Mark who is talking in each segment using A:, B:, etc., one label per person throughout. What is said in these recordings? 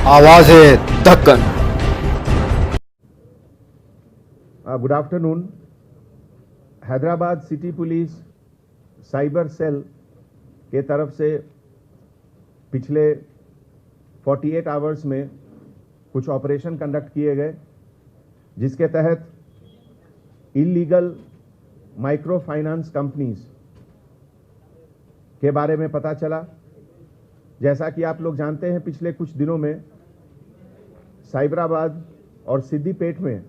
A: आवाज़ Deccan.
B: Good afternoon. Hyderabad city police cyber cell के तरफ से पिछले 48 आवर्स में कुछ ऑपरेशन कंडक्ट किए गए, जिसके तहत इलीगल माइक्रो फाइनेंस कंपनीज के बारे में पता चला। जैसा कि आप लोग जानते हैं, पिछले कुछ दिनों में साइबराबाद और सिद्दीपेट में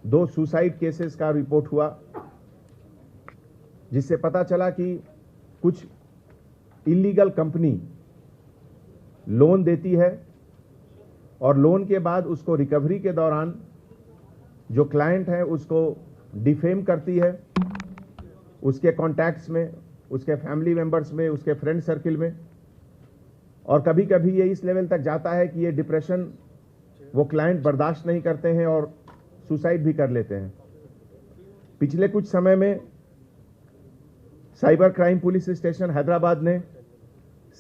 B: 2 सुसाइड केसेस का रिपोर्ट हुआ, जिससे पता चला कि कुछ इलीगल कंपनी लोन देती है और लोन के बाद उसको रिकवरी के दौरान जो क्लाइंट है उसको डिफेम करती है, उसके कॉन्टैक्ट्स में, उसके फैमिली मेंबर्स में, उसके फ्रेंड सर्किल में, और कभी कभी ये इस लेवल तक जाता है कि ये डिप्रेशन वो क्लाइंट बर्दाश्त नहीं करते हैं और सुसाइड भी कर लेते हैं। पिछले कुछ समय में cyber crime police station Hyderabad ने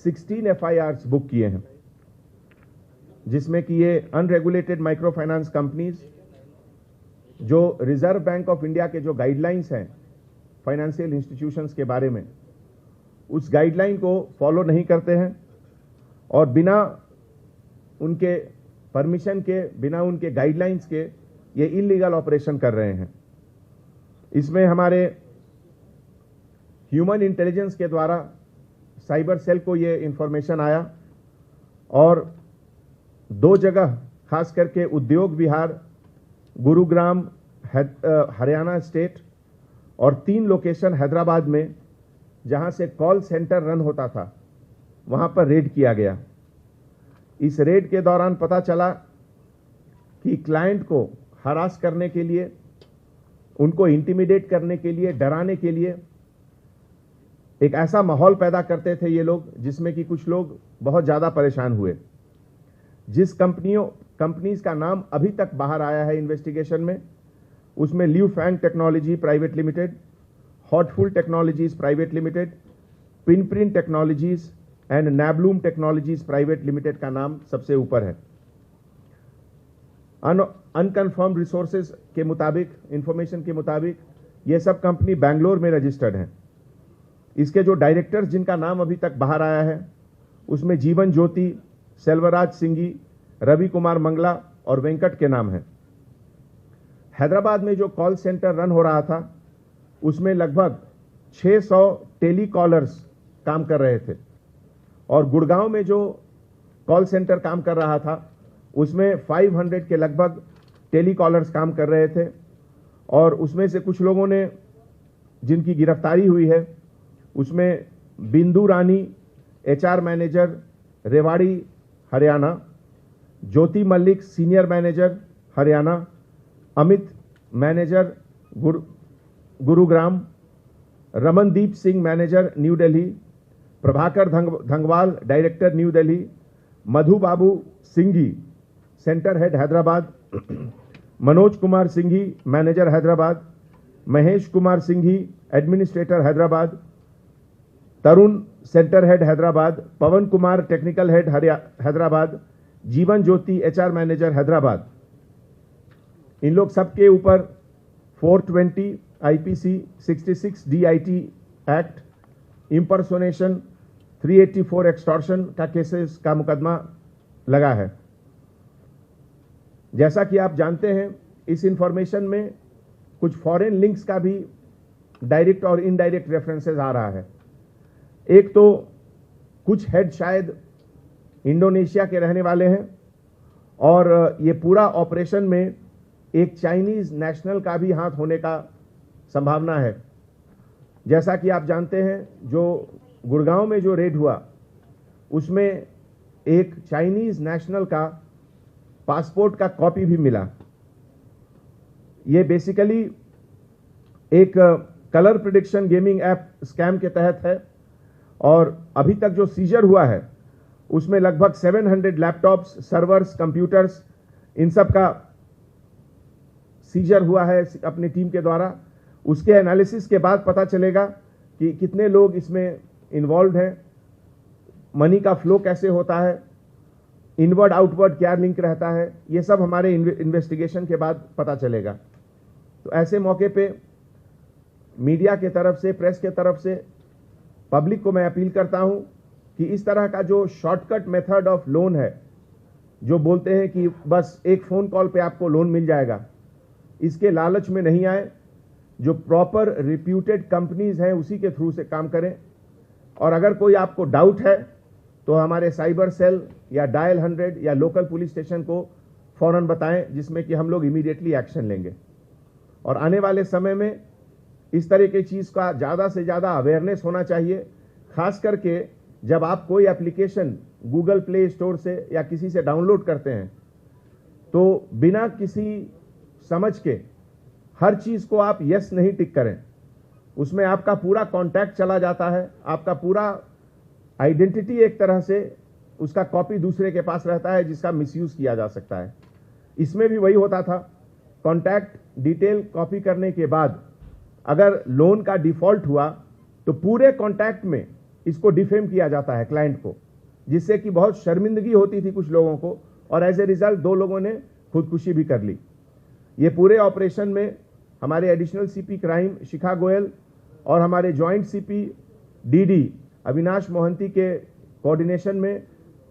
B: 16 FIRs बुक किए हैं, जिसमें कि ये अनरेगुलेटेड माइक्रो फाइनेंस कंपनीज जो रिजर्व बैंक ऑफ इंडिया के जो गाइडलाइंस हैं फाइनेंशियल इंस्टीट्यूशंस के बारे में, उस गाइडलाइन को फॉलो नहीं करते हैं और बिना उनके परमिशन के, बिना उनके गाइडलाइंस के ये इलीगल ऑपरेशन कर रहे हैं। इसमें हमारे ह्यूमन इंटेलिजेंस के द्वारा साइबर सेल को ये इंफॉर्मेशन आया और 2 जगह, खास करके उद्योग विहार, गुरुग्राम हरियाणा स्टेट, और 3 लोकेशन हैदराबाद में जहां से कॉल सेंटर रन होता था, वहां पर रेड किया गया। इस रेड के दौरान पता चला कि क्लाइंट को हरास करने के लिए, उनको इंटिमिडेट करने के लिए, डराने के लिए एक ऐसा माहौल पैदा करते थे ये लोग, जिसमें कि कुछ लोग बहुत ज्यादा परेशान हुए। जिस कंपनीज का नाम अभी तक बाहर आया है इन्वेस्टिगेशन में, उसमें Liu Fang technology private limited, Hotful technologies private limited, Pinprint technologies and Nablum technologies private limited का नाम सबसे ऊपर है। अनकन्फर्म्ड रिसोर्सेज के मुताबिक, इंफॉर्मेशन के मुताबिक, ये सब कंपनी बैंगलोर में रजिस्टर्ड है। इसके जो डायरेक्टर्स जिनका नाम अभी तक बाहर आया है, उसमें जीवन ज्योति, सेल्वराज सिंघी, रवि कुमार मंगला और वेंकट के नाम हैं। हैदराबाद में जो कॉल सेंटर रन हो रहा था, उसमें लगभग 600 टेलीकॉलर्स काम कर रहे थे, और गुड़गांव में जो कॉल सेंटर काम कर रहा था, उसमें 500 के लगभग टेलीकॉलर्स काम कर रहे थे। और उसमें से कुछ लोगों ने, जिनकी गिरफ्तारी हुई है, उसमें Bindu Rani, HR manager, Rewari Haryana, Jyoti Mallik, senior manager Haryana, Amit manager Gurugram, Ramandeep Singh manager New Delhi, Prabhakar Dhangwal director New Delhi, Madhu Babu Singhi centre head Hyderabad, Manoj Kumar Singhi manager Hyderabad, Mahesh Kumar Singhi administrator Hyderabad, Tarun centre head Hyderabad, Pawan Kumar technical head Hyderabad, Jeevan Jyoti HR manager Hyderabad. इन लोग सबके ऊपर 420 IPC 66 DIT act, impersonation, 384 extortion का केसेस का मुकदमा लगा है। जैसा कि आप जानते हैं, इस इंफॉर्मेशन में कुछ फॉरेन लिंक्स का भी डायरेक्ट और इनडायरेक्ट रेफरेंसेस आ रहा है। एक तो कुछ हेड शायद इंडोनेशिया के रहने वाले हैं, और ये पूरा ऑपरेशन में एक चाइनीज नेशनल का भी हाथ होने का संभावना है। जैसा कि आप जानते हैं, जो गुड़गांव में जो रेड हुआ, उसमें एक चाइनीज नेशनल का पासपोर्ट का कॉपी भी मिला। ये बेसिकली एक colour prediction gaming app scam के तहत है, और अभी तक जो सीजर हुआ है उसमें लगभग 700 लैपटॉप्स, सर्वर्स, कंप्यूटर्स, इन सब का सीजर हुआ है अपनी टीम के द्वारा। उसके एनालिसिस के बाद पता चलेगा कि कितने लोग इसमें इन्वॉल्व हैं, मनी का फ्लो कैसे होता है, इनवर्ड आउटवर्ड क्या लिंक रहता है, ये सब हमारे इन्वेस्टिगेशन के बाद पता चलेगा। तो ऐसे मौके पे मीडिया के तरफ से, प्रेस के तरफ से पब्लिक को मैं अपील करता हूं कि इस तरह का जो शॉर्टकट मेथड ऑफ लोन है, जो बोलते हैं कि बस एक फोन कॉल पे आपको लोन मिल जाएगा, इसके लालच में नहीं आए। जो प्रॉपर रिप्यूटेड कंपनीज हैं उसी के थ्रू से काम करें। और अगर कोई आपको डाउट है तो हमारे साइबर सेल या डायल 100 या लोकल पुलिस स्टेशन को फौरन बताएं, जिसमें कि हम लोग इमीडिएटली एक्शन लेंगे। और आने वाले समय में इस तरह की चीज का ज्यादा से ज्यादा अवेयरनेस होना चाहिए, खास करके जब आप कोई एप्लीकेशन गूगल प्ले स्टोर से या किसी से डाउनलोड करते हैं तो बिना किसी समझ के हर चीज को आप यस नहीं टिक करें। उसमें आपका पूरा कॉन्टैक्ट चला जाता है, आपका पूरा आइडेंटिटी एक तरह से उसका कॉपी दूसरे के पास रहता है, जिसका मिसयूज किया जा सकता है। इसमें भी वही होता था, कॉन्टैक्ट डिटेल कॉपी करने के बाद अगर लोन का डिफॉल्ट हुआ तो पूरे कॉन्टैक्ट में इसको डिफेम किया जाता है क्लाइंट को, जिससे कि बहुत शर्मिंदगी होती थी कुछ लोगों को, और एज ए रिजल्ट 2 लोगों ने खुदकुशी भी कर ली। ये पूरे ऑपरेशन में हमारे एडिशनल सीपी क्राइम शिखा गोयल और हमारे joint CP DD Avinash Mohanty के कोऑर्डिनेशन में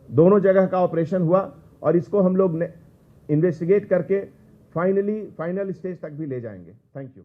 B: दोनों जगह का ऑपरेशन हुआ, और इसको हम लोग इन्वेस्टिगेट करके फाइनल स्टेज तक भी ले जाएंगे। Thank you.